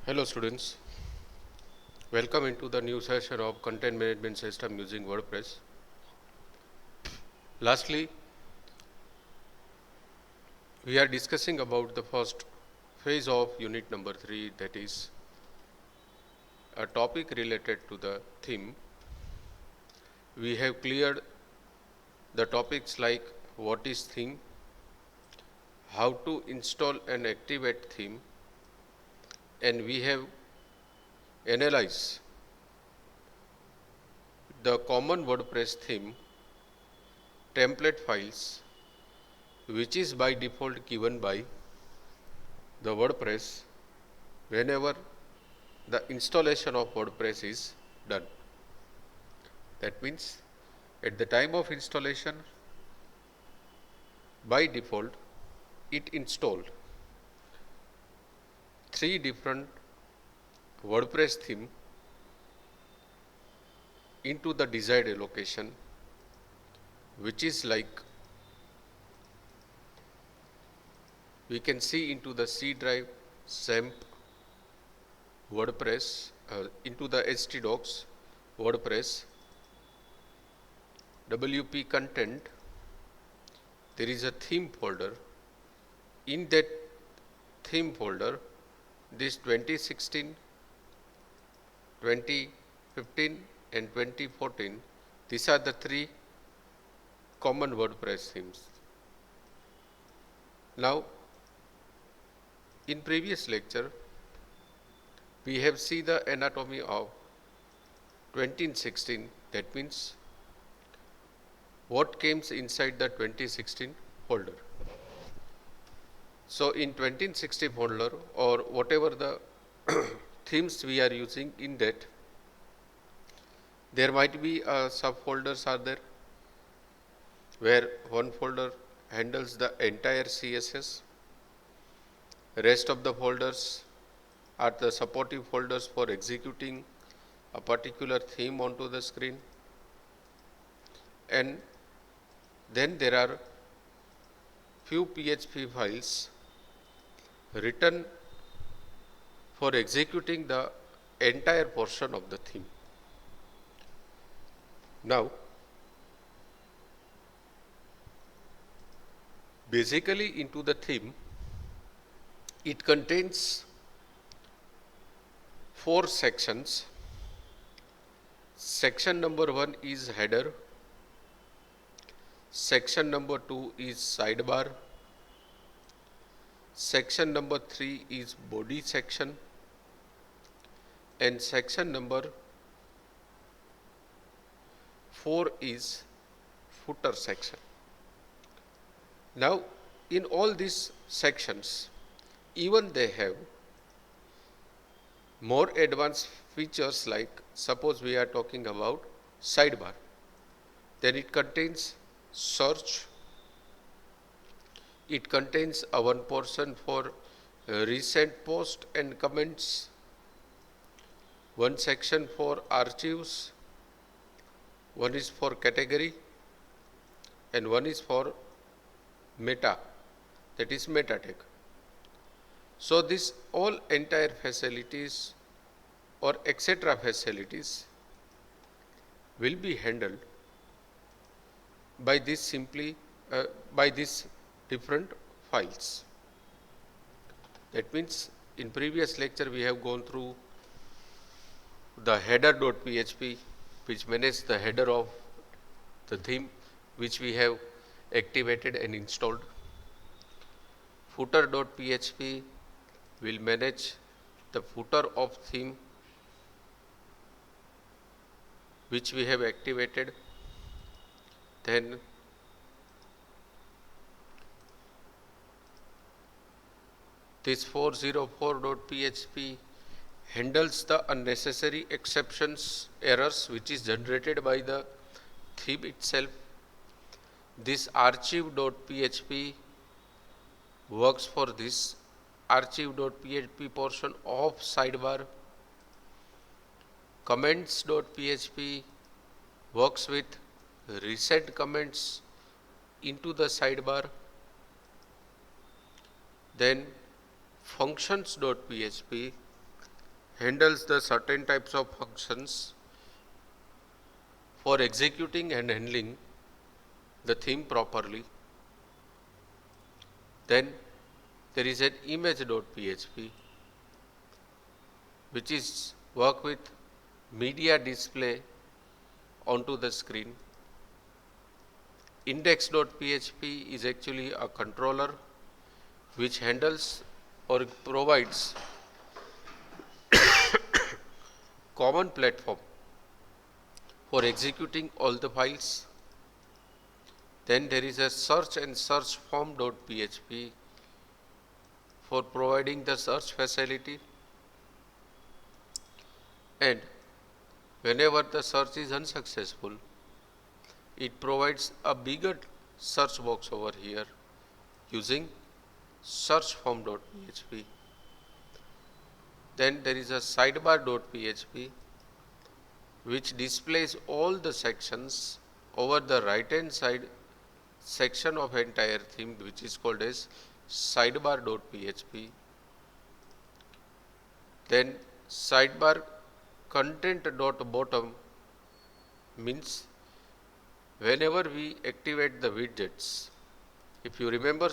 Hello students, welcome into the new session of content management system using WordPress. Lastly, we are discussing about the first phase of unit number 3, that is a topic related to the theme. We have cleared the topics like what is theme, how to install and activate theme, and we have analyzed the common WordPress theme template files, which is by default given by the WordPress whenever the installation of WordPress is done. That means at the time of installation, by default, it installed 3 different WordPress theme into the desired location, which is like we can see into the C drive, XAMPP, WordPress, into the htdocs, WordPress, WP content. There is a theme folder. In that theme folder, this 2016, 2015 and 2014, these are the 3 common WordPress themes. Now, in previous lecture, we have seen the anatomy of 2016, that means what came inside the 2016 folder. So in 2016 folder or whatever the themes we are using in that, there might be subfolders are there, where one folder handles the entire CSS. Rest of the folders are the supportive folders for executing a particular theme onto the screen. And then there are few PHP files written for executing the entire portion of the theme. Now, basically into the theme, it contains 4 sections. Section number 1 is header. Section number 2 is sidebar. Section number 3 is body section. And section number 4 is footer section. Now, in all these sections, even they have more advanced features, like suppose we are talking about sidebar, then it contains search, it contains a one portion for recent post and comments, one section for archives, one is for category, and one is for meta, that is meta tag. So this all entire facilities or etc. facilities will be handled by this by these different files. That means in previous lecture we have gone through the header.php, which manages the header of the theme which we have activated and installed. Footer.php will manage the footer of theme which we have activated. Then this 404.php handles the unnecessary exceptions, errors which is generated by the theme itself. This archive.php works for this archive.php portion of sidebar. Comments.php works with recent comments into the sidebar. Then functions.php handles the certain types of functions for executing and handling the theme properly. Then there is an image.php which is work with media display onto the screen. Index.php is actually a controller which handles or provides common platform for executing all the files. Then there is a search and search form.php for providing the search facility, and whenever the search is unsuccessful, it provides a bigger search box over here using search form.php. Then there is a sidebar.php which displays all the sections over the right hand side section of entire theme, which is called as sidebar.php. Then sidebar content.bottom means whenever we activate the widgets, if you remember,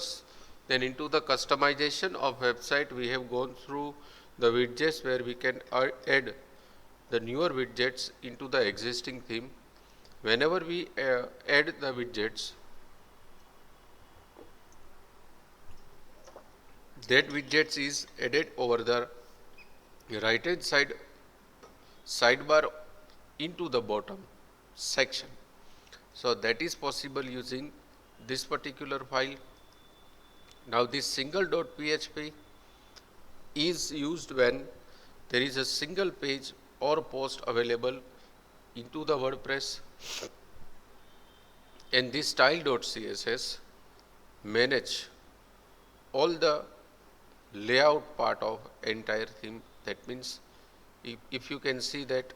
then into the customization of website we have gone through the widgets where we can add the newer widgets into the existing theme. Whenever we add the widgets, that widgets is added over the right hand side sidebar into the bottom section. So that is possible using this particular file. Now this single.php is used when there is a single page or post available into the WordPress, and this style.css manage all the layout part of entire theme. That means if you can see that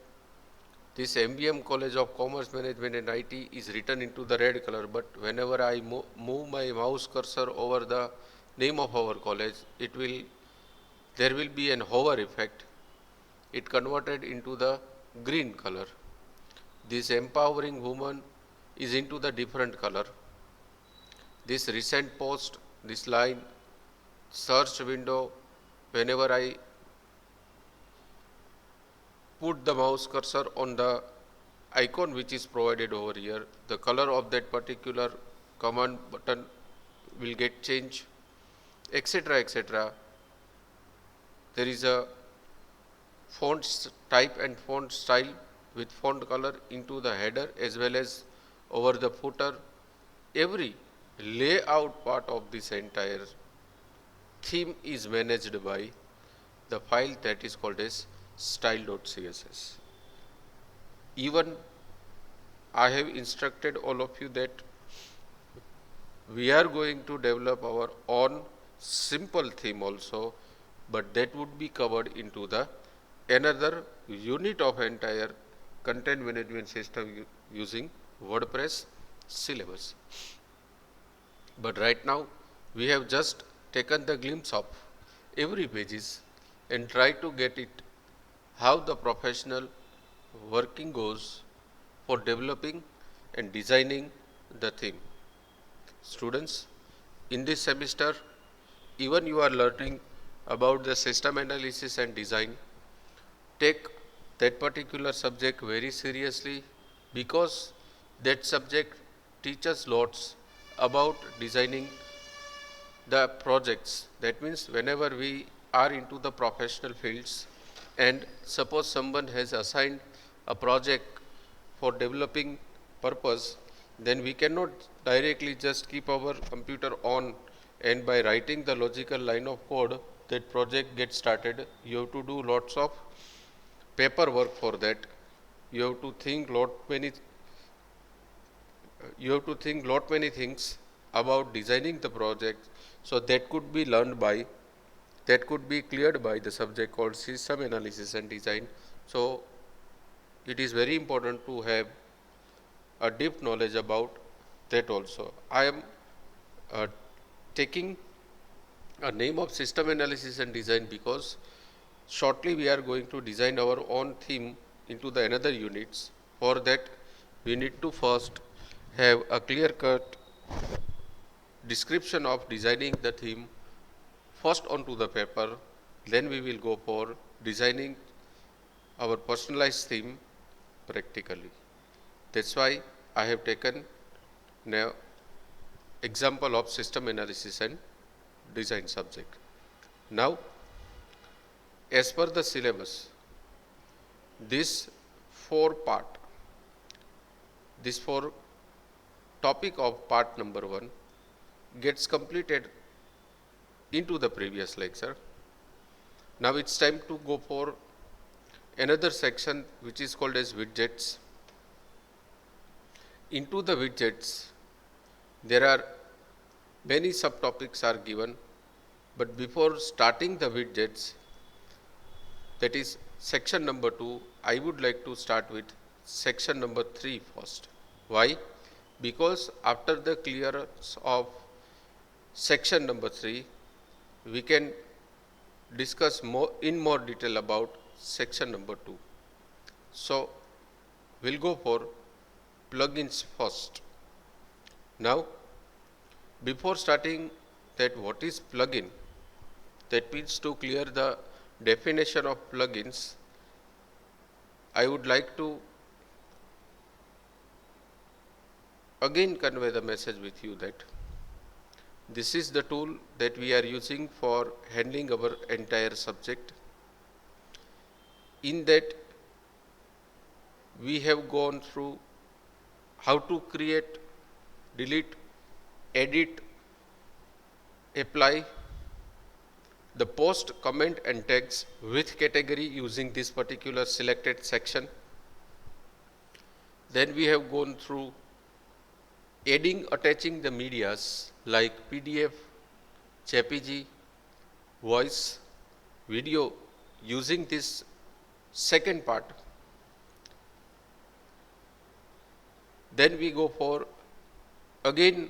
this MBM College of Commerce Management and IT is written into the red color, but whenever I move my mouse cursor over the name of our college, there will be an hover effect. It converted into the green color. This empowering woman is into the different color. This recent post, this line, search window, whenever I put the mouse cursor on the icon which is provided over here, the color of that particular command button will get changed, etc., etc. There is a font type and font style with font color into the header as well as over the footer. Every layout part of this entire theme is managed by the file that is called as style.css. Even I have instructed all of you that we are going to develop our own simple theme also, but that would be covered into the another unit of entire content management system using WordPress syllabus. But right now we have just taken the glimpse of every pages and try to get it how the professional working goes for developing and designing the theme. Students, in this semester, even you are learning about the system analysis and design. Take that particular subject very seriously, because that subject teaches lots about designing the projects. That means whenever we are into the professional fields, and suppose someone has assigned a project for developing purpose, then we cannot directly just keep our computer on and by writing the logical line of code that project gets started. You have to do lots of paperwork for that. You have to think lot many things about designing the project. So that could be cleared by the subject called system analysis and design. So it is very important to have a deep knowledge about that also. I am taking a name of system analysis and design because shortly we are going to design our own theme into the another units. For that we need to first have a clear cut description of designing the theme first onto the paper, then we will go for designing our personalized theme practically. That's why I have taken now example of system analysis and design subject. Now, as per the syllabus, this four part, this four topic of part number 1 gets completed into the previous lecture. Now it's time to go for another section which is called as widgets. Into the widgets, there are many subtopics are given, but before starting the widgets, that is section number 2, I would like to start with section number 3 first. Why? Because after the clearance of section number 3, we can discuss in more detail about section number 2. So we'll go for plugins first. Now, before starting that what is plugin, that means to clear the definition of plugins, I would like to again convey the message with you that this is the tool that we are using for handling our entire subject. In that, we have gone through how to create, delete, edit, apply the post, comment and tags with category using this particular selected section. Then we have gone through adding, attaching the medias like PDF, JPG, voice, video using this second part. Then we go for again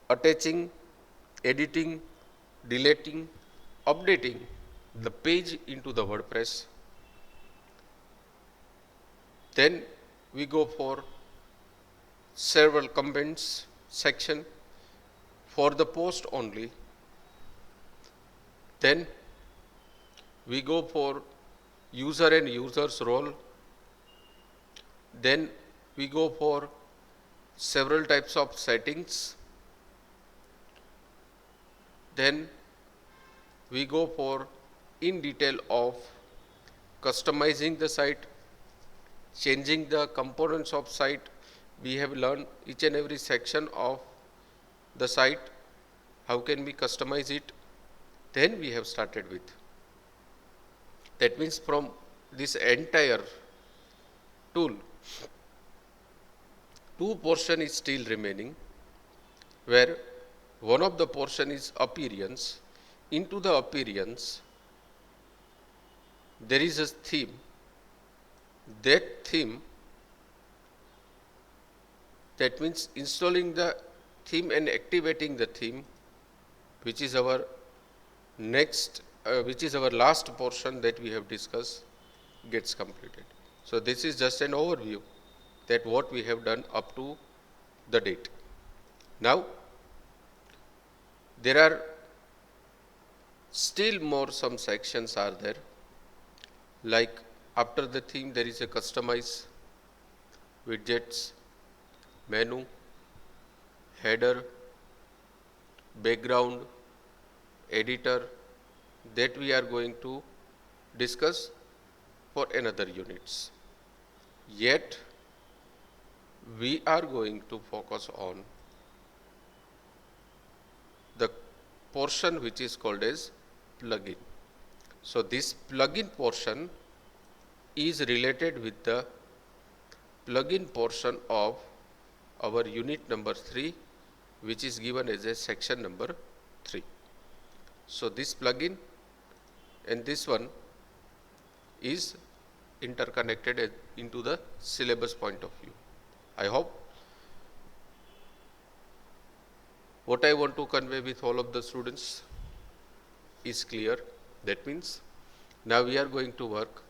attaching, editing, deleting, updating the page into the WordPress. Then we go for several comments section for the post only. Then we go for user and users role. Then we go for several types of settings. Then we go for in detail of customizing the site, changing the components of site. We have learned each and every section of the site, how can we customize it. Then we have started with. That means from this entire tool, two portion is still remaining, where one of the portion is appearance. Into the appearance, there is a theme. That theme, that means installing the theme and activating the theme, which is our next, which is our last portion that we have discussed, gets completed. So this is just an overview that what we have done up to the date. Now, there are still more some sections are there, like after the theme there is a customize, widgets, menu, header, background, editor, that we are going to discuss for another units. Yet we are going to focus on the portion which is called as plugin. So this plugin portion is related with the plugin portion of our unit number 3, which is given as a section number 3. So this plugin and this one is interconnected into the syllabus point of view. I hope what I want to convey with all of the students is clear. That means now we are going to work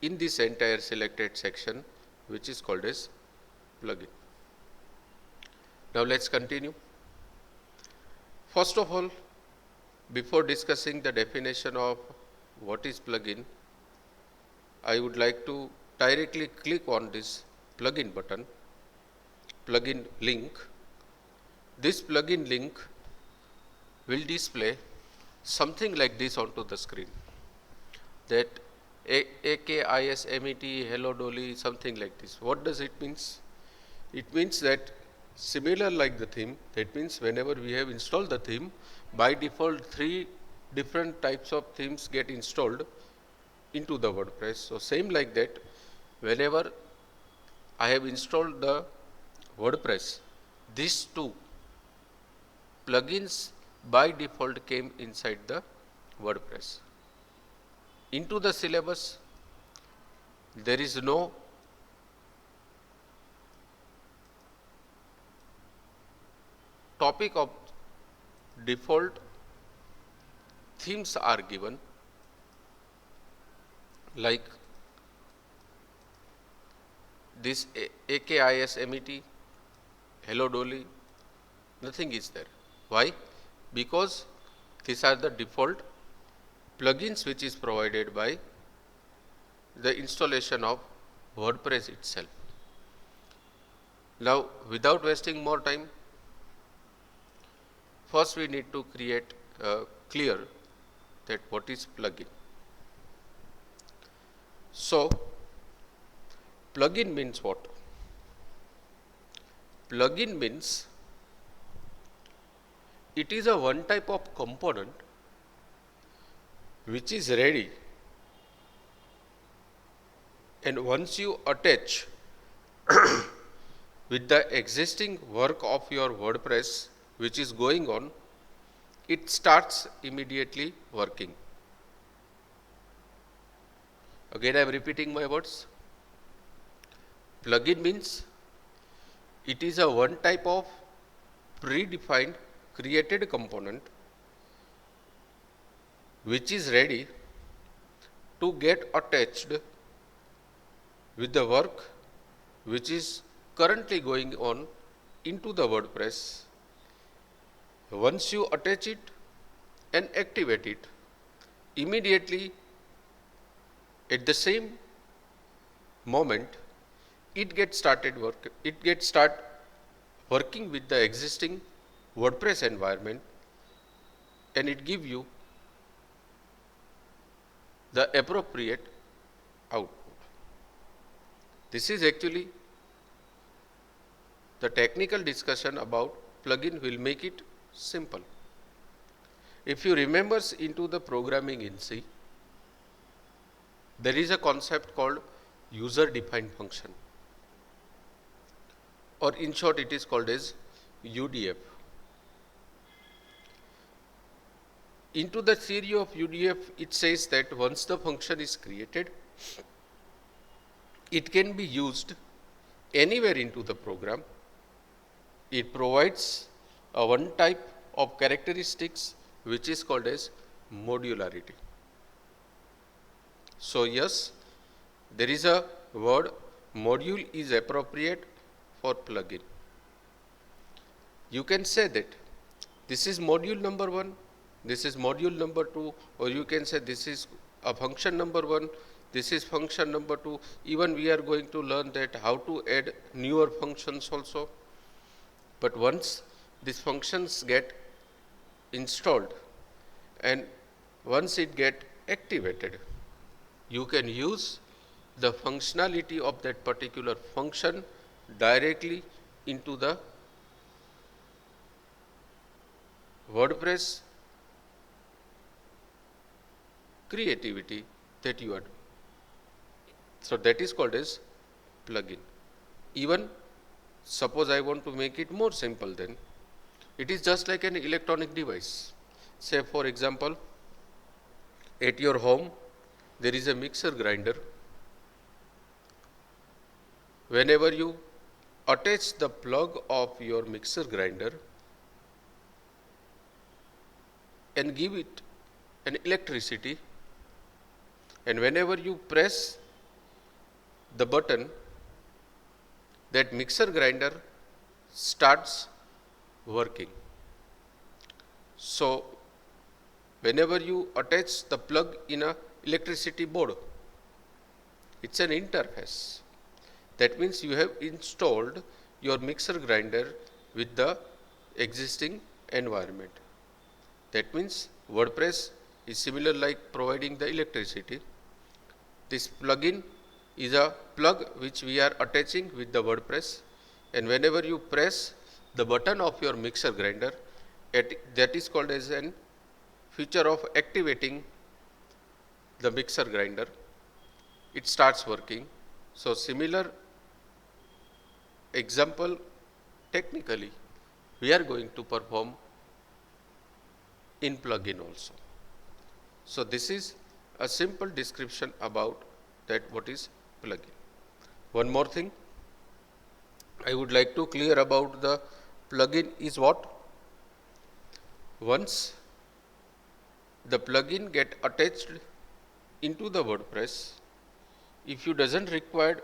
in this entire selected section, which is called as plugin. Now let's continue. First of all, before discussing the definition of what is plugin, I would like to directly click on this plugin button, plugin link. This plugin link will display something like this onto the screen, that AKISMET, hello Dolly, something like this. What does it means? It means that similar like the theme, that means whenever we have installed the theme, by default 3 different types of themes get installed into the WordPress. So same like that, whenever I have installed the WordPress, these 2 plugins by default came inside the WordPress. Into the syllabus, there is no topic of default themes are given, like this AKISMET, hello Dolly, nothing is there. Why? Because these are the default plugins which is provided by the installation of WordPress itself. Now, without wasting more time, first we need to create clear that what is plugin. So, plugin means what? Plugin means it is a one type of component which is ready, and once you attach with the existing work of your WordPress which is going on, it starts immediately working. Again, I am repeating my words. Plugin means it is a one type of predefined created component which is ready to get attached with the work which is currently going on into the WordPress. Once you attach it and activate it, immediately at the same moment it gets started working with the existing WordPress environment, and it gives you the appropriate output. This is actually the technical discussion about plugin will make it simple. If you remember into the programming in C, there is a concept called user defined function, or in short it is called as UDF. Into the theory of UDF, it says that once the function is created, it can be used anywhere into the program. It provides a one type of characteristics which is called as modularity. So yes, there is a word module is appropriate for plugin. You can say that this is module number 1, this is module number 2, or you can say this is a function number 1, this is function number 2. Even we are going to learn that how to add newer functions also. But once these functions get installed and once it get activated, you can use the functionality of that particular function directly into the WordPress creativity that you are doing. So that is called as plugin. Even suppose I want to make it more simple, then it is just like an electronic device. Say for example, at your home there is a mixer grinder. Whenever you attach the plug of your mixer grinder and give it and electricity, and whenever you press the button, that mixer grinder starts working. So whenever you attach the plug in a electricity board, it's an interface. That means you have installed your mixer grinder with the existing environment. That means WordPress is similar like providing the electricity. This plugin is a plug which we are attaching with the WordPress, and whenever you press the button of your mixer grinder, that is called as an feature of activating the mixer grinder, it starts working. So similar example technically we are going to perform in plugin also. So this is a simple description about that what is plugin. One more thing I would like to clear about the plugin is what? Once the plugin get attached into the WordPress, if you doesn't require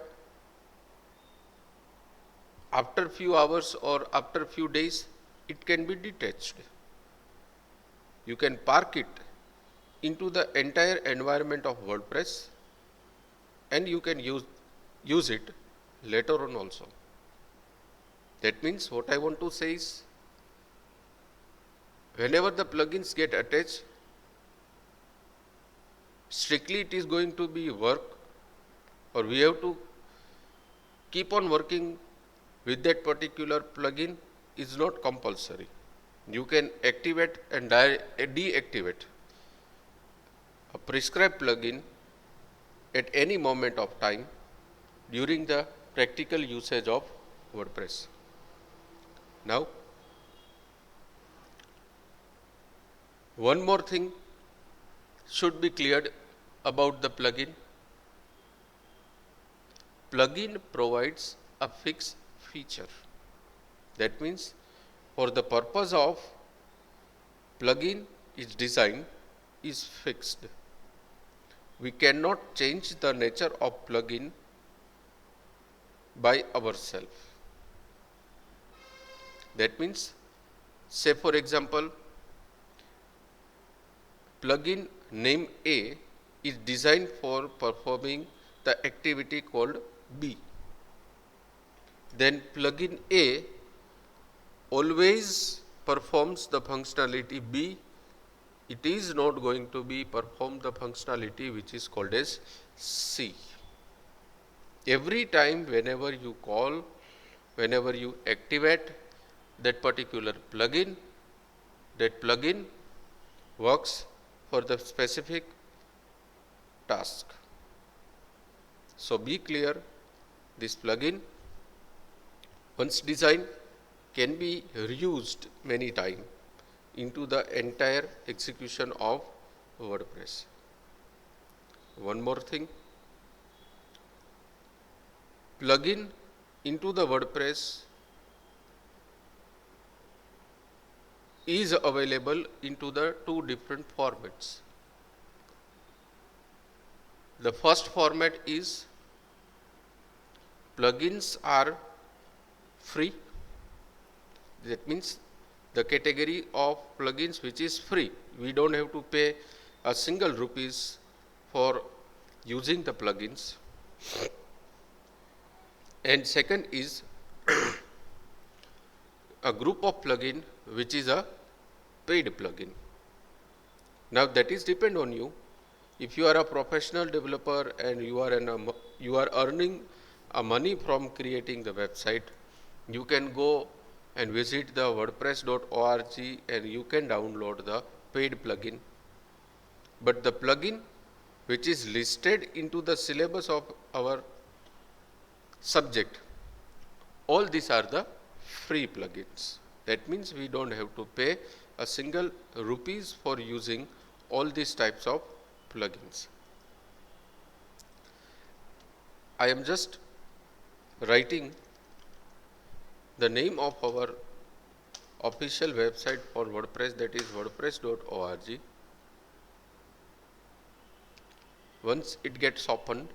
after few hours or after few days, it can be detached. You can park it into the entire environment of WordPress, and you can use it later on also. That means what I want to say is, whenever the plugins get attached, strictly it is going to be work, or we have to keep on working with that particular plugin is not compulsory. You can activate and deactivate a prescribed plugin at any moment of time during the practical usage of WordPress. Now, one more thing should be cleared about the plugin. Plugin provides a fixed feature. That means for the purpose of plugin is designed is fixed. We cannot change the nature of plugin by ourselves. That means, say for example, plugin name A is designed for performing the activity called B. Then plugin A always performs the functionality B. It is not going to be perform the functionality which is called as C. Every time whenever you call, whenever you activate that particular plugin, that plugin works for the specific task. So be clear, this plugin once designed can be reused many times into the entire execution of WordPress. One more thing, plugin into the WordPress is available into the two different formats. The first format is plugins are free. That means the category of plugins which is free. We don't have to pay a single rupees for using the plugins. And second is a group of plugin which is a paid plugin. Now that is depend on you. If you are a professional developer and you are earning money from creating the website, you can go and visit the wordpress.org and you can download the paid plugin. But the plugin which is listed into the syllabus of our subject, all these are the free plugins. That means we don't have to pay a single rupees for using all these types of plugins. I am just writing the name of our official website for WordPress, that is wordpress.org. Once it gets opened,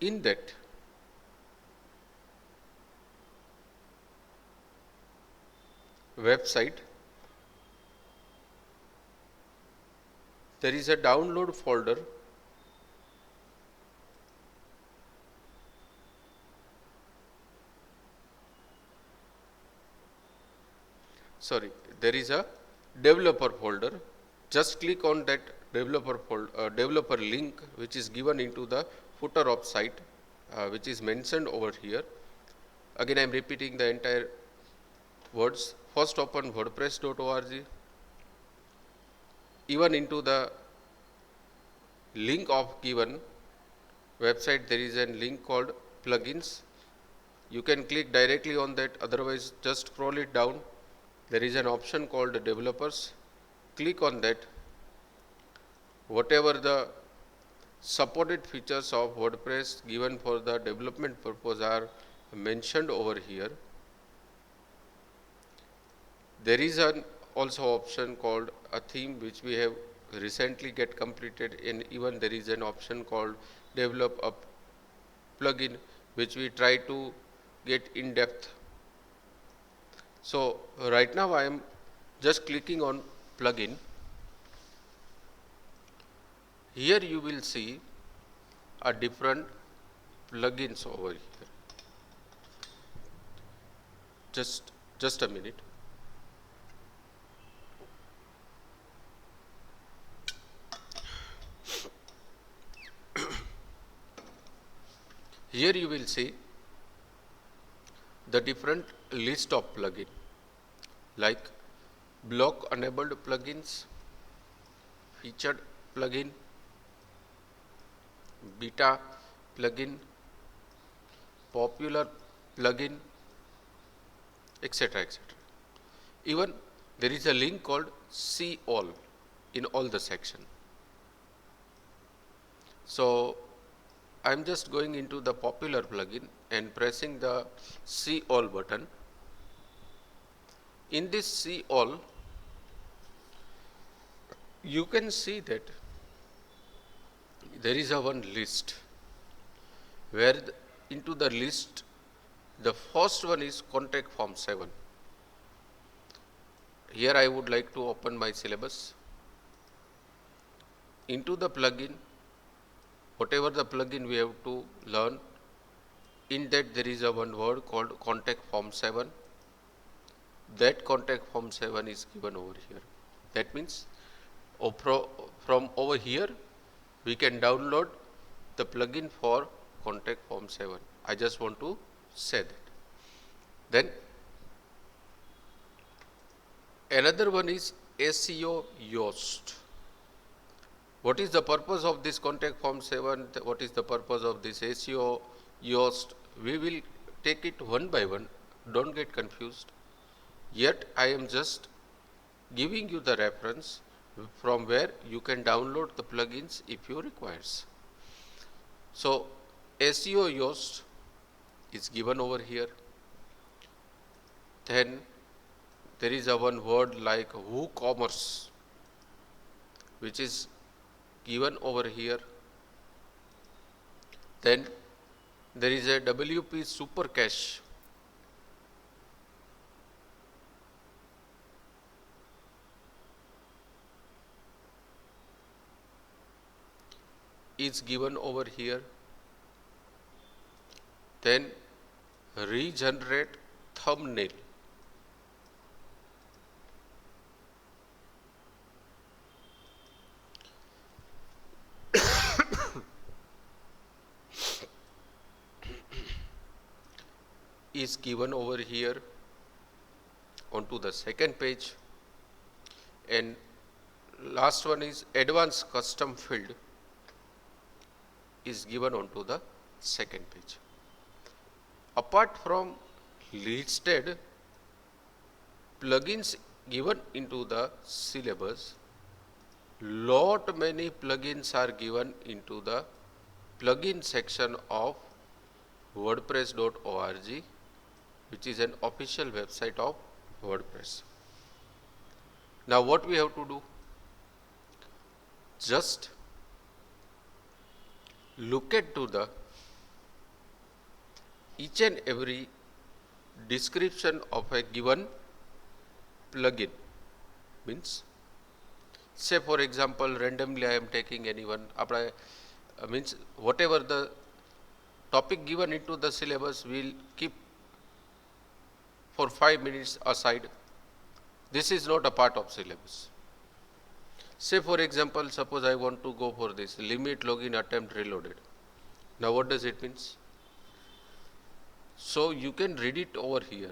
in that website there is a download folder there is a developer folder. Just click on that developer link which is given into the footer of site, which is mentioned over here. Again I am repeating the entire words. First open wordpress.org. Even into the link of given website there is a link called plugins. You can click directly on that, otherwise just scroll it down. There is an option called developers. Click on that. Whatever the supported features of WordPress given for the development purpose are mentioned over here. There is an also option called a theme which we have recently get completed, and even there is an option called develop a plugin which we try to get in depth. So right now I am just clicking on plugin. Here you will see a different plugins over here. Just a minute. Here you will see the different list of plugin like block enabled plugins, featured plugin, beta plugin, popular plugin, etc., etc. Even there is a link called see all in all the section. So I am just going into the popular plugin and pressing the see all button. In this see all, you can see that there is a one list where into the list the first one is contact form 7. Here I would like to open my syllabus. Into the plugin, whatever the plugin we have to learn, in that there is a one word called contact form 7. That contact form 7 is given over here. That means from over here we can download the plugin for contact form 7. I just want to say that. Then another one is SEO Yoast. What is the purpose of this contact form 7? What is the purpose of this SEO Yoast? We will take it one by one. Don't get confused. Yet I am just giving you the reference from where you can download the plugins if you requires. So SEO Yoast is given over here. Then there is a one word like WooCommerce which is given over here. Then there is a WP Super Cache is given over here. Then regenerate thumbnail is given over here onto the second page, and last one is advanced custom field is given onto the second page. Apart from listed plugins given into the syllabus, lot many plugins are given into the plugin section of wordpress.org, which is an official website of WordPress. Now what we have to do? Just look at to the each and every description of a given plugin. Means, say for example, randomly I am taking anyone, means whatever the topic given into the syllabus, we'll keep for 5 minutes aside. This is not a part of syllabus. Say for example, suppose I want to go for this limit login attempt reloaded. Now what does it means? So you can read it over here,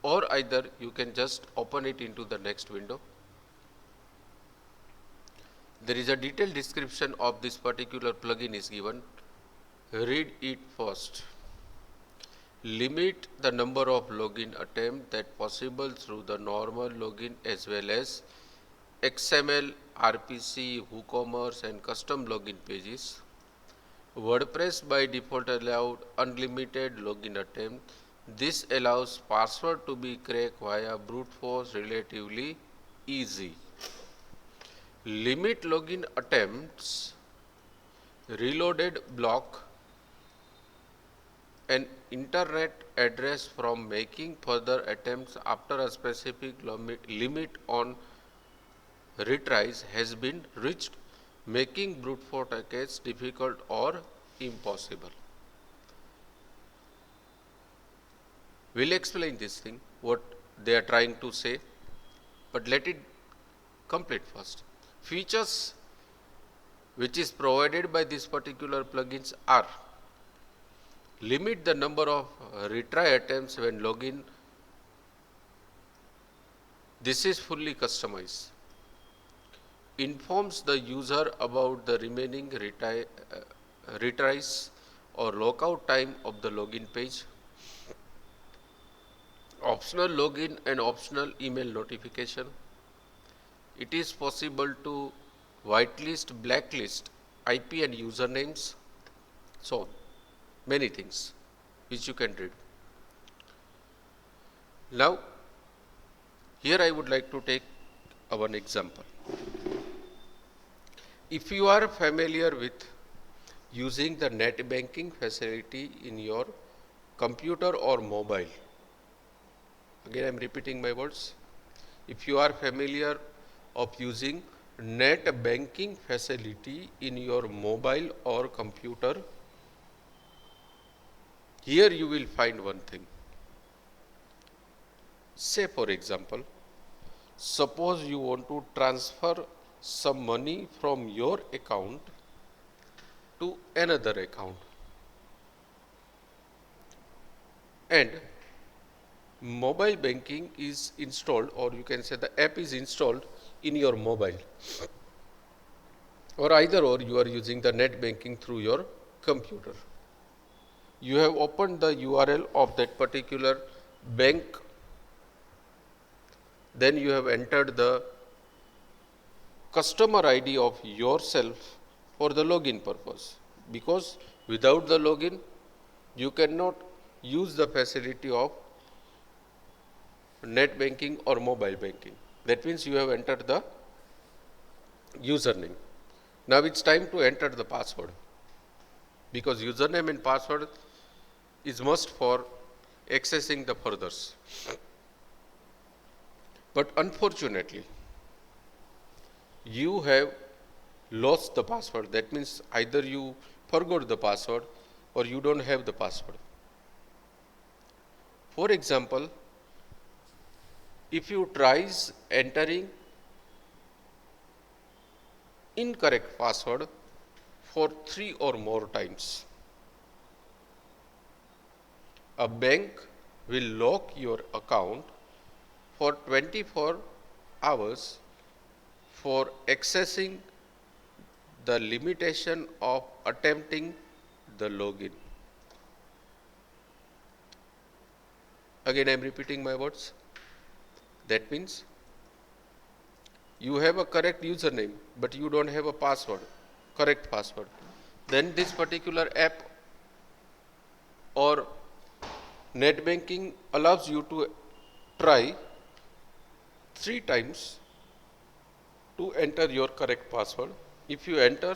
or either you can just open it into the next window. There is a detailed description of this particular plugin is given. Read it first. Limit the number of login attempts that possible through the normal login as well as XML, RPC, WooCommerce and custom login pages. WordPress by default allowed unlimited login attempt. This allows password to be cracked via brute force relatively easy. Limit login attempts reloaded block an internet address from making further attempts after a specific limit on retries has been reached, making brute force attacks difficult or impossible. We'll explain this thing, what they are trying to say, but let it complete first. Features which is provided by this particular plugins are: limit the number of retry attempts when login. This is fully customized. Informs the user about the remaining retries or lockout time of the login page. Optional login and optional email notification. It is possible to whitelist, blacklist IP and usernames. So many things which you can read. Now here I would like to take one example. If you are familiar with using the net banking facility in your computer or mobile, again I am repeating my words, if you are familiar of using net banking facility in your mobile or computer, here you will find one thing. Say for example, suppose you want to transfer some money from your account to another account, and mobile banking is installed, or you can say the app is installed in your mobile, or either or you are using the net banking through your computer. You have opened the URL of that particular bank, then you have entered the customer ID of yourself for the login purpose, because without the login you cannot use the facility of net banking or mobile banking. That means you have entered the username. Now it's time to enter the password, because username and password is must for accessing the furthers. But unfortunately you have lost the password. That means either you forgot the password or you don't have the password. For example, if you tries entering incorrect password for 3 or more times, a bank will lock your account for 24 hours for accessing the limitation of attempting the login. Again I am repeating my words. That means you have a correct username but you don't have a password, correct password. Then this particular app or net banking allows you to try 3 times to enter your correct password. If you enter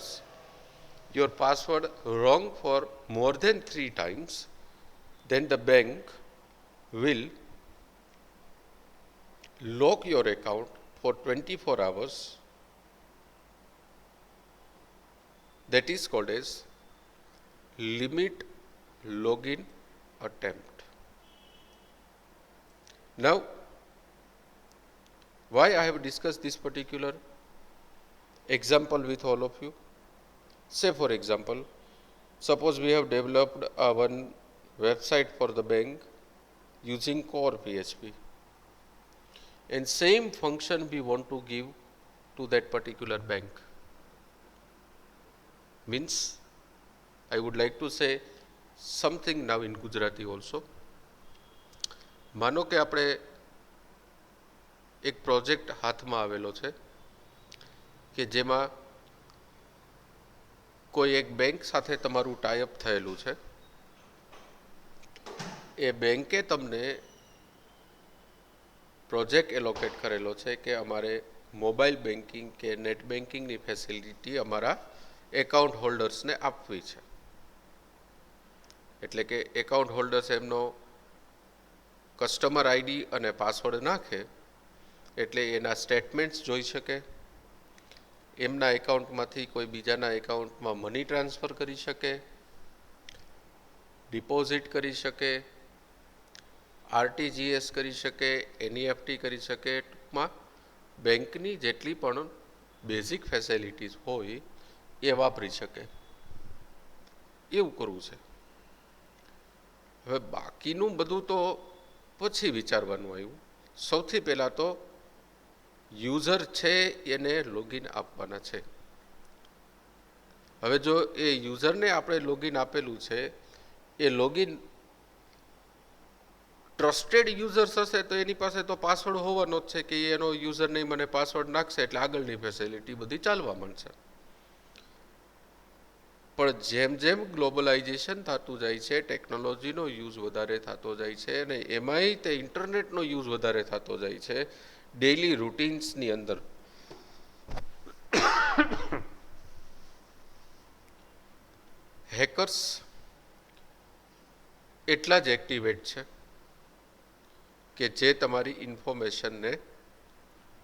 your password wrong for more than 3 times, then the bank will lock your account for 24 hours. That is called as limit login attempt. Now, why I have discussed this particular example with all of you? Say for example, suppose we have developed one website for the bank using core PHP, and same function we want to give to that particular bank. Means, I would like to say something now in Gujarati also. માનો કે આપણે એક project હાથમાં આવેલો છે કે જેમાં કોઈ એક બેંક સાથે તમારું ટાઈઅપ થયેલું છે. એ બેંકે તમને પ્રોજેક્ટ એલોકેટ કરેલો છે કે અમારે મોબાઈલ બેન્કિંગ કે નેટ બેન્કિંગની ફેસિલિટી અમારા એકાઉન્ટ હોલ્ડર્સને આપવી છે. એટલે કે એકાઉન્ટ હોલ્ડર્સ એમનો કસ્ટમર આઈડી અને પાસવર્ડ નાખે એટલે એના સ્ટેટમેન્ટ્સ જોઈ શકે, એમના એકાઉન્ટમાંથી કોઈ બીજાના એકાઉન્ટમાં મની ટ્રાન્સફર કરી શકે, ડિપોઝિટ કરી શકે, આરટીજીએસ કરી શકે, એનઈએફટી કરી શકે. ટૂંકમાં બેંકની જેટલી પણ બેઝિક ફેસિલિટીઝ હોય એ વાપરી શકે, એવું કરવું છે. હવે બાકીનું બધું તો પછી વિચારવાનું આવ્યું. સૌથી પહેલાં તો યુઝર છે એને લોગિન આપવાના છે. હવે જો એ યુઝરને આપણે લોગિન આપેલું છે, એ લોગિન ટ્રસ્ટેડ યુઝર્સ હશે તો એની પાસે તો પાસવર્ડ હોવાનો જ છે કે એનો યુઝર નહીં મને પાસવર્ડ નાખશે એટલે આગળની ફેસિલિટી બધી ચાલવા માંડશે. પણ જેમ જેમ ગ્લોબલાઇઝેશન થતું જાય છે, ટેકનોલોજીનો યુઝ વધારે થતો જાય છે અને એમાંય તે ઇન્ટરનેટનો યુઝ વધારે થતો જાય છે, ડેઇલી રૂટીન્સની અંદર હેકર્સ એટલા જ એક્ટિવેટ છે કે જે તમારી ઇન્ફોર્મેશનને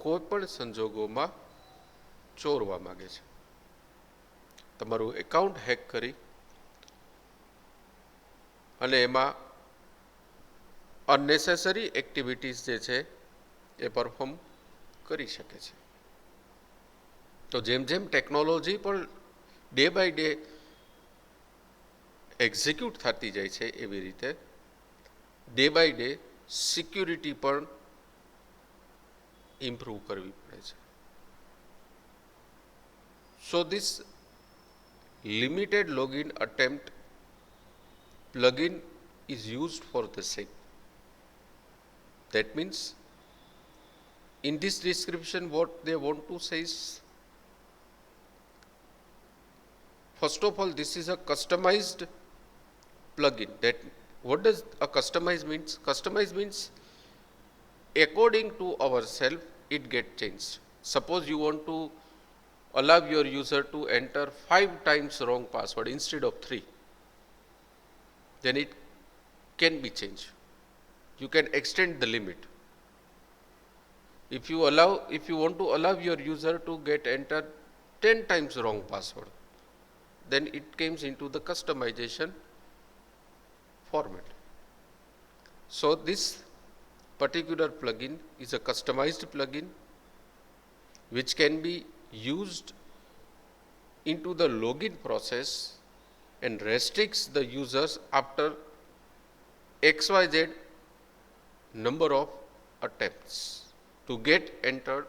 કોઈ પણ સંજોગોમાં ચોરવા માગે છે. તમારું એકાઉન્ટ હેક કરી અને એમાં અનનેસેસરી એક્ટિવિટીઝ જે છે એ પરફોર્મ કરી શકે છે. તો જેમ જેમ ટેકનોલોજી પણ ડે બાય ડે એક્ઝિક્યુટ થતી જાય છે એવી રીતે ડે બાય ડે સિક્યુરિટી પણ ઇમ્પ્રૂવ કરવી પડે છે. So this limited login attempt plugin is used for the same. That means in this description what they want to say is, first of all, this is a customized plugin. That what does a customize means? Customize means according to ourselves it get changed. Suppose you want to allow your user to enter 5 times wrong password instead of 3, then it can be changed. You can extend the limit. If you want to allow your user to get enter 10 times wrong password, then it comes into the customization format. So this particular plugin is a customized plugin which can be used into the login process and restricts the users after XYZ number of attempts to get entered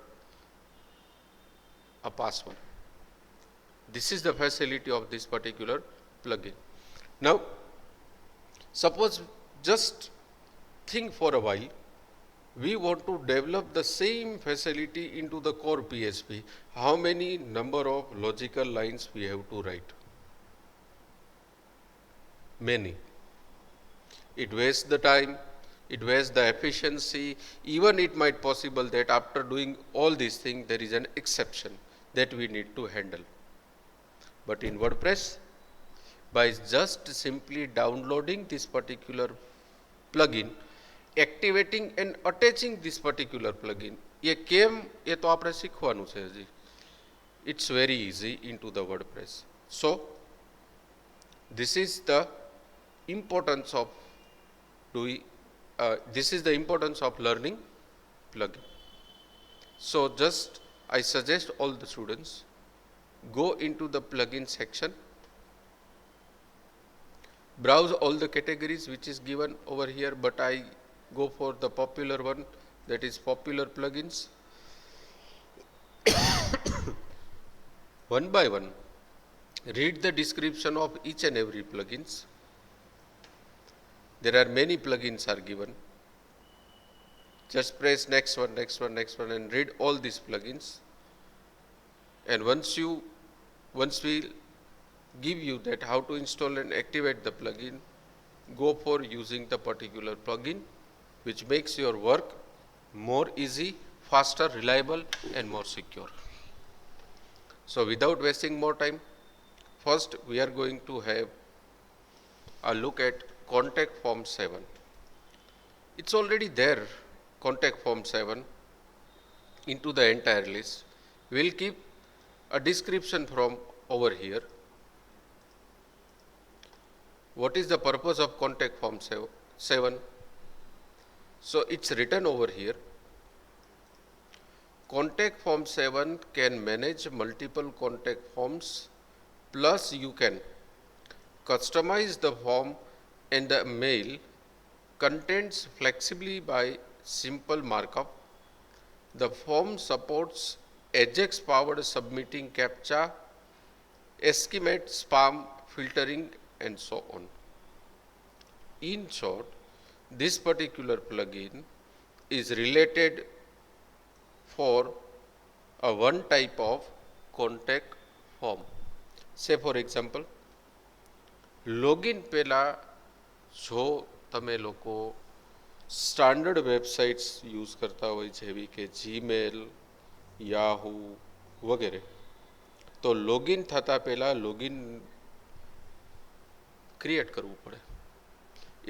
a password. This is the facility of this particular plugin. Now, suppose just think for a while, we want to develop the same facility into the core PHP. How many number of logical lines we have to write? Many. It wastes the time, it weighs the efficiency. Even it might possible that after doing all these things, there is an exception that we need to handle. But in WordPress, by just simply downloading this particular plugin, activating and attaching this particular plugin, ये केम ये तो आपने सीखવાનું છે હજી. It's very easy into the WordPress. So this is the importance of learning plugin. So just I suggest all the students go into the plugin section, browse all the categories which is given over here, but I go for the popular one, that is popular plugins. One by one, read the description of each and every plugins. There are many plugins are given. Just press next one, next one, next one, and read all these plugins. And once we give you that how to install and activate the plugin, go for using the particular plugin which makes your work more easy, faster, reliable, and more secure. So without wasting more time, first we are going to have a look at contact form 7. It's already there, contact form 7, into the entire list. We'll keep a description from over here. What is the purpose of contact form 7? So it's written over here. Contact form 7 can manage multiple contact forms, plus you can customize the form and the mail contents flexibly by simple markup. The form supports Ajax powered submitting CAPTCHA, estimate, spam filtering, and so on. In short, this particular plugin is related for a one type of contact form. Say for example, login પહેલા જો તમે લોકો standard websites use કરતા હોય જેવી કે Gmail, Yahoo વગેરે, તો લોગિન થતા પહેલાં લોગિન ક્રિએટ કરવું પડે.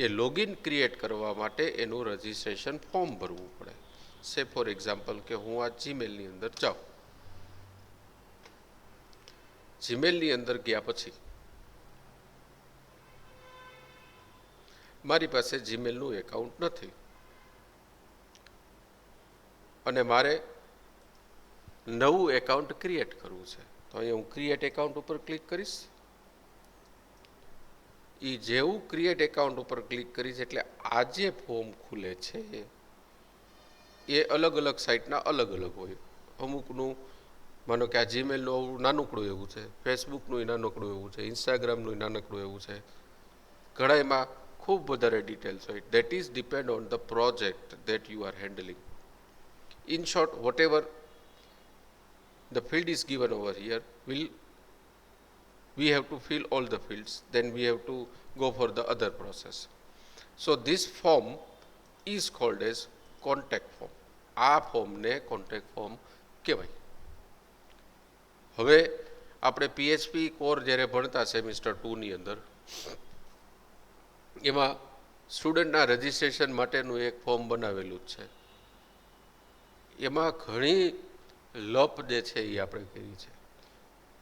એ લોગિન ક્રિએટ કરવા માટે એનું રજિસ્ટ્રેશન ફોર્મ ભરવું પડે. સે ફોર એક્ઝામ્પલ કે હું આ જીમેલની અંદર જાઉં, જીમેલની અંદર ગયા પછી મારી પાસે જીમેલનું એકાઉન્ટ નથી અને મારે નવું એકાઉન્ટ ક્રિએટ કરવું છે, તો અહીંયા હું ક્રિએટ એકાઉન્ટ ઉપર ક્લિક કરીશ. એ જેવું ક્રિએટ એકાઉન્ટ ઉપર ક્લિક કરીશ એટલે આ જે ફોર્મ ખુલે છે એ અલગ અલગ સાઇટના અલગ અલગ હોય. અમુકનું માનો કે આ જીમેલનું નાનકડું એવું છે, ફેસબુકનું નાનકડું એવું છે, ઇન્સ્ટાગ્રામનું નાનકડું એવું છે, ઘણા એમાં ખૂબ વધારે ડિટેલ્સ હોય. That is depend on the project that you are handling. In short, whatever the field is given over here, we have to fill all the fields, then we have to go for the other process. So this form is called as contact form. આ ફોર્મને contact form કહેવાય. હવે આપણે PHP core જ્યારે ભણતા semester 2ની અંદર, એમાં સ્ટુડન્ટના registration માટેનું એક ફોર્મ બનાવેલું જ છે. એમાં ઘણી લપ જે છે એ આપણે કરી છે.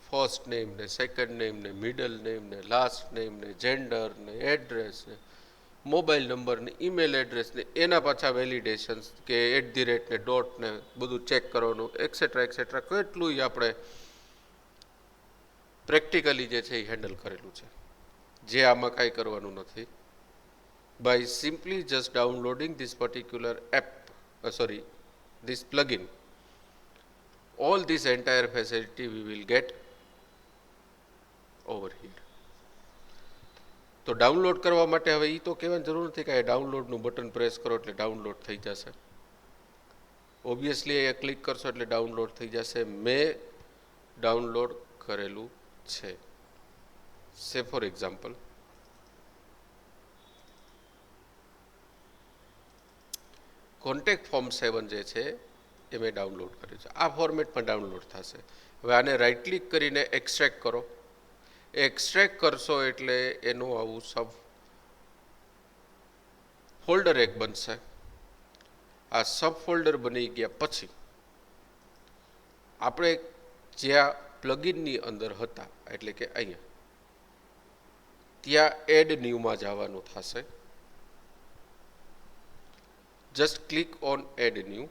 ફર્સ્ટ નેમ ને, સેકન્ડ નેમ ને, મિડલ નેમ ને, લાસ્ટ નેમ ને, જેન્ડર ને, એડ્રેસ ને, મોબાઈલ નંબર ને, ઈમેલ એડ્રેસ ને, એના પાછા વેલિડેશન્સ કે @ ને, ડોટ ને બધું ચેક કરવાનું, એક્સેટ્રા એક્સેટ્રા, કેટલું આપણે પ્રેક્ટિકલી જે છે એ હેન્ડલ કરેલું છે, જે આમાં કાંઈ કરવાનું નથી. By simply just downloading this particular this plugin, all this entire facility we will get over here. તો ડાઉનલોડ કરવા માટે હવે એ તો કહેવાની જરૂર નથી કે ડાઉનલોડનું બટન પ્રેસ કરો એટલે ડાઉનલોડ થઈ જશે. ઓબ્વિયસલી અહીંયા ક્લિક કરશો એટલે ડાઉનલોડ થઈ જશે. મેં ડાઉનલોડ કરેલું છે. સે ફોર એક્ઝામ્પલ કોન્ટેક્ટ ફોર્મ 7 જે છે એ મેં ડાઉનલોડ કર્યું છે. આ ફોર્મેટમાં ડાઉનલોડ થશે. હવે આને રાઈટ ક્લિક કરીને એક્સટ્રેક્ટ કરો. એક્સટ્રેક્ટ કરશો એટલે એનું આવું સબ ફોલ્ડર એક બનશે. આ સબ ફોલ્ડર બની ગયા પછી આપણે જ્યાં પ્લગઇનની અંદર હતા એટલે કે અહીંયા ત્યાં એડ ન્યૂમાં જવાનું થશે. Just click on add new,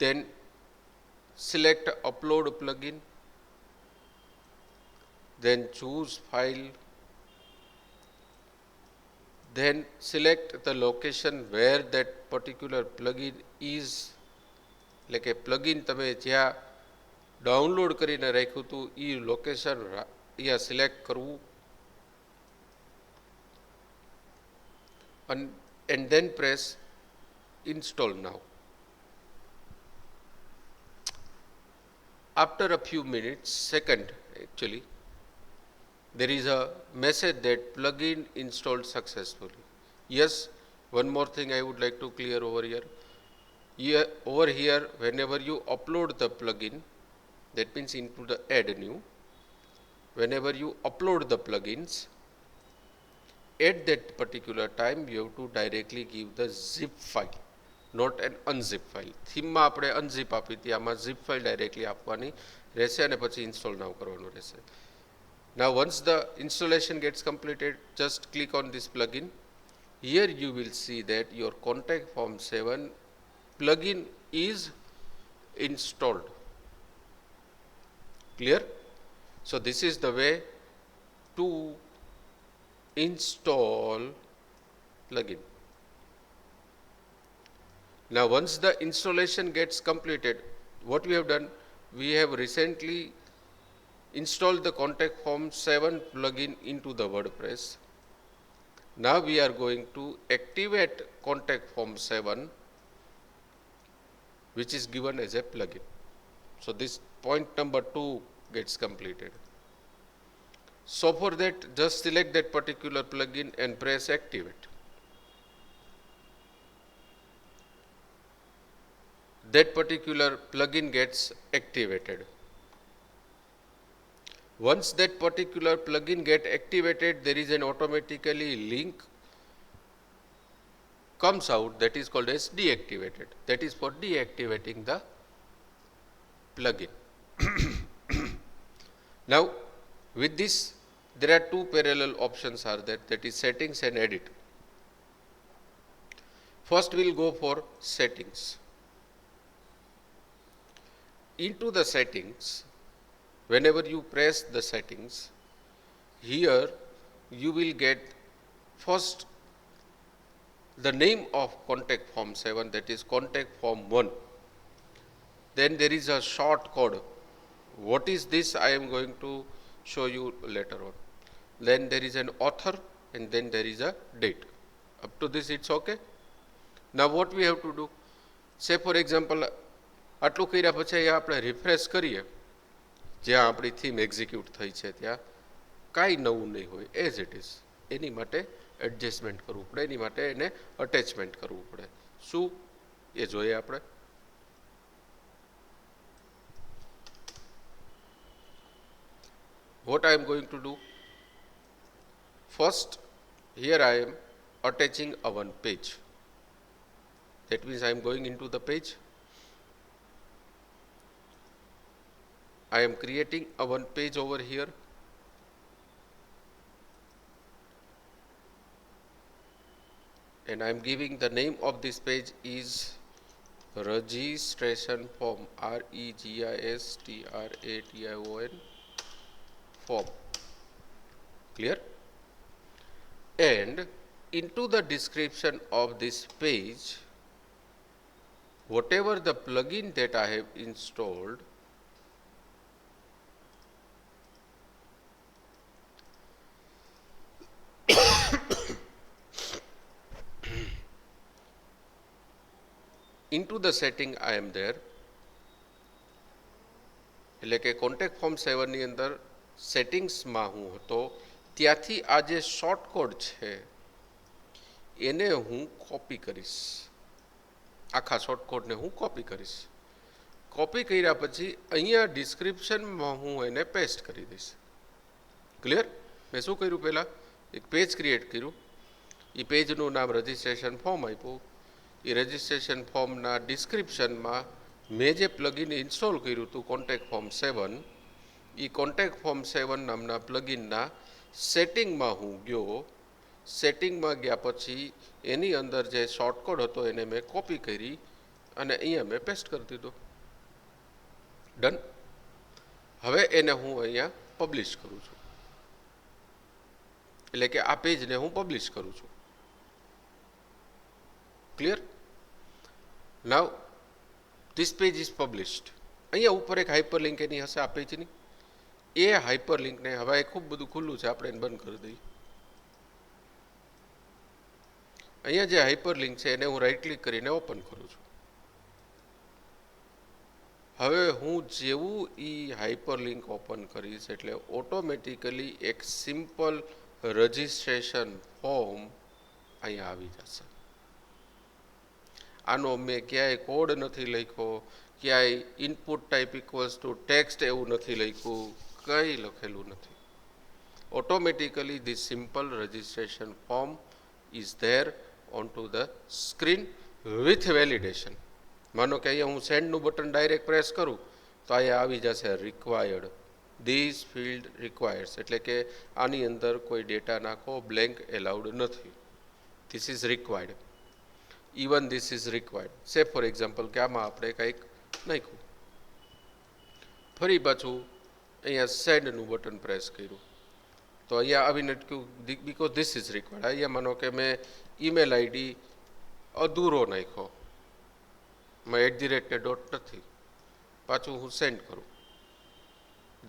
then select upload plugin, then choose file, then select the location where that particular plugin is. એટલે કે પ્લગઇન તમે જ્યાં ડાઉનલોડ કરીને રાખ્યું હતું એ લોકેશન અહીંયા સિલેક્ટ કરવું and then press install now. After a few minutes, second actually, there is a message that plugin installed successfully. Yes, one more thing I would like to clear over here. Over here, whenever you upload the plugin, that means into the add new, whenever you upload the plugins, at that particular time you have to directly give the zip file, not an unzip file. Theme માં આપણે unzip આપી હતી, આમાં zip file directly આપવાની રહેશે અને પછી install now કરવાનું રહેશે. Now once the installation gets completed, just click on this plugin. Here you will see that your contact form 7 plugin is installed. Clear? So this is the way to install plugin. Now once the installation gets completed, what we have done, we have recently installed the contact form 7 plugin into the WordPress. Now we are going to activate contact form 7, which is given as a plugin. So this point number 2 gets completed. So for that, just select that particular plugin and press activate. That particular plugin gets activated. Once that particular plugin gets activated, there is an automatically link comes out that is called as deactivated. That is for deactivating the plugin. Now with this, there are two parallel options are there, that is settings and edit. First we'll go for settings. Into the settings, whenever you press the settings, here you will get first the name of contact form 7, that is contact form 1. Then there is a short code. What is this? I am going to show you later on. Then there is an author and then there is a date. Up to this it's okay. Now what we have to do, say for example, આટલું કર્યા પછી આપણે refresh કરીએ, જ્યાં આપણી theme execute થઈ છે ત્યાં કાંઈ નવું નહીં હોય, એઝ ઇટ ઇઝ. એની માટે એડજસ્ટમેન્ટ કરવું પડે, એની માટે એને અટેચમેન્ટ કરવું પડે. શું એ જોઈએ આપણે. What I am going to do, first here I am attaching a one page. That means I am going into the page. I am creating a one page over here. And I am giving the name of this page is registration form, registration form. Clear? And into the description of this page, whatever the plugin that I have installed, into the setting I am there. એટલે કે contact form 7 ની અંદર સેટિંગ્સમાં હું હતો ત્યાંથી આ જે શોર્ટ કોડ છે એને હું કોપી કરીશ, આખા શોર્ટકોડને હું કોપી કરીશ. કોપી કર્યા પછી અહીંયા ડિસ્ક્રિપ્શનમાં હું એને પેસ્ટ કરી દઈશ. ક્લિયર? મેં શું કર્યું, પહેલાં એક પેજ ક્રિએટ કર્યું, એ પેજનું નામ રજિસ્ટ્રેશન ફોર્મ આપ્યું. એ રજિસ્ટ્રેશન ફોર્મના ડિસ્ક્રિપ્શનમાં મેં જે પ્લગઇન ઇન્સ્ટોલ કર્યું હતું કોન્ટેક્ટ ફોર્મ 7, એ કોન્ટેક્ટ ફોર્મ 7 નામના પ્લગઇનના સેટિંગમાં હું ગયો. સેટિંગમાં ગયા પછી એની અંદર જે શોર્ટકોડ હતો એને મેં કોપી કરી અને અહીંયા મેં પેસ્ટ કરી દીધો. ડન. હવે એને હું અહીંયા પબ્લિશ કરું છું, એટલે કે આ પેજને હું પબ્લિશ કરું છું. Clear? Now this page is published. અહીંયા ઉપર એક હાઇપરલિંક એની હશે આ પેજની. એ હાઇપરલિંકને હવે ખૂબ બધું ખુલ્લું છે, આપણે એને બંધ કરી દઈએ. અહીંયા જે હાઇપરલિંક છે એને હું રાઈટ ક્લિક કરીને ઓપન કરું છું. હવે હું જેવું એ હાઇપરલિંક ઓપન કરીશ એટલે ઓટોમેટિકલી એક સિમ્પલ રજિસ્ટ્રેશન ફોર્મ અહીંયા આવી જશે. આનો મેં ક્યાંય કોડ નથી લખ્યો, ક્યાંય input type equals to text એવું નથી લખ્યું, કંઈ લખેલું નથી. Automatically this simple registration form is there on to the screen with validation. માનો કે અહીંયા હું સેન્ડનું બટન ડાયરેક્ટ પ્રેસ કરું તો અહીંયા આવી જશે રિક્વાયર્ડ, ધીસ ફિલ્ડ રિક્વાયર્સ, એટલે કે આની અંદર કોઈ ડેટા નાખો, બ્લેન્ક એલાઉડ નથી. This is required. Even this is required. સે ફોર એક્ઝામ્પલ કે આમાં આપણે કંઈક નાખ્યું, ફરી પાછું અહીંયા સેન્ડનું બટન પ્રેસ કર્યું તો અહીંયા આવીને અટક્યું બીકોઝ ધીસ ઇઝ રિક્વાયર્ડ. અહીંયા માનો કે મેં ઈમેલ આઈડી અધૂરો નાખ્યો, @ ને ડોટ નથી, પાછું હું સેન્ડ કરું,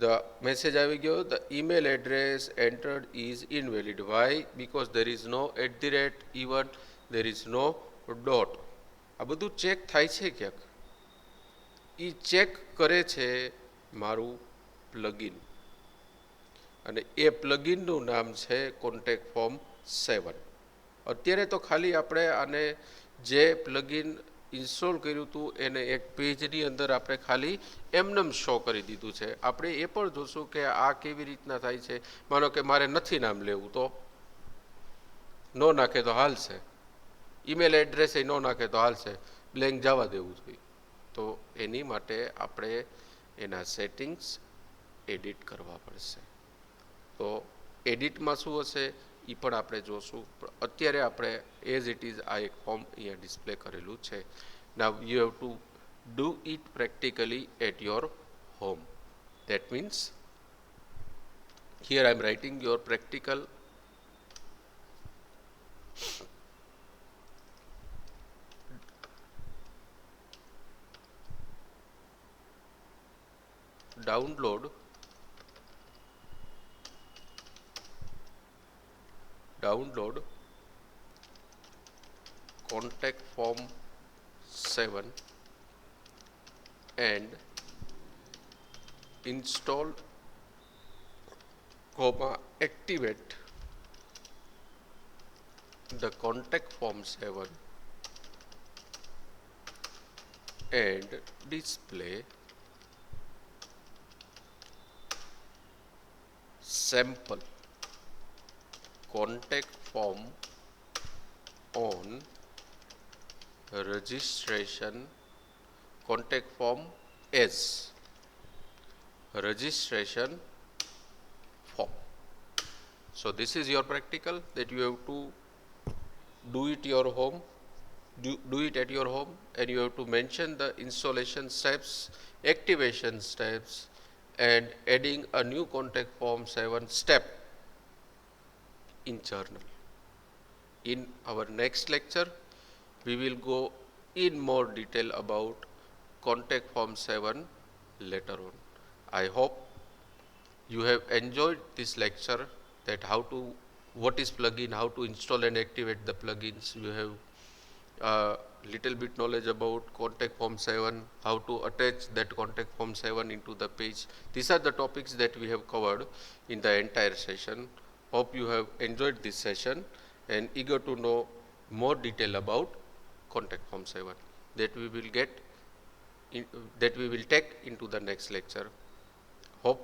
ધ મેસેજ આવી ગયો, the email address entered is invalid. Why? Because there is no @ even there is no dot. આ બધું ચેક થાય છે ક્યાંક. એ ચેક કરે છે મારું પ્લગઇન, અને એ પ્લગઇનનું નામ છે કોન્ટેક્ટ ફોર્મ 7. અત્યારે તો ખાલી આપણે આને જે પ્લગઇન ઇન્સ્ટોલ કર્યું હતું એને એક પેજની અંદર આપણે ખાલી એમનેમ શો કરી દીધું છે. આપણે એ પણ જોશું કે આ કેવી રીતના થાય છે. માનો કે મારે નથી નામ લેવું તો ન નાખે તો હાલશે, ઈમેલ એડ્રેસ એ ન નાખે તો હાલશે, બ્લેન્ક જવા દેવું જોઈએ. તો એની માટે આપણે એના સેટિંગ્સ એડિટ કરવા પડશે. તો એડિટમાં શું હશે એ પણ આપણે જોશું, પણ અત્યારે આપણે એઝ ઇટ ઇઝ આ એક ફોર્મ અહીંયા ડિસ્પ્લે કરેલું છે. Now you have to do it practically at your home. That means here I am writing your practical download contact form 7 and install activate the contact form 7 and display sample contact form on registration contact form as registration form. So this is your practical that you have to do it your home, do it at your home, and you have to mention the installation steps, activation steps, and adding a new contact form 7 step in journal. In our next lecture we will go in more detail about contact form 7 later on. I hope you have enjoyed this lecture, that what is plugin, how to install and activate the plugins. You have little bit knowledge about contact form 7, how to attach that contact form 7 into the page. These are the topics that we have covered in the entire session. Hope you have enjoyed this session and eager to know more detail about contact form 7 that we will that we will take into the next lecture. Hope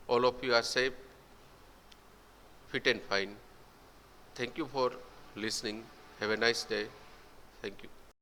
all of you are safe, fit and fine. Thank you for listening. Have a nice day. Thank you.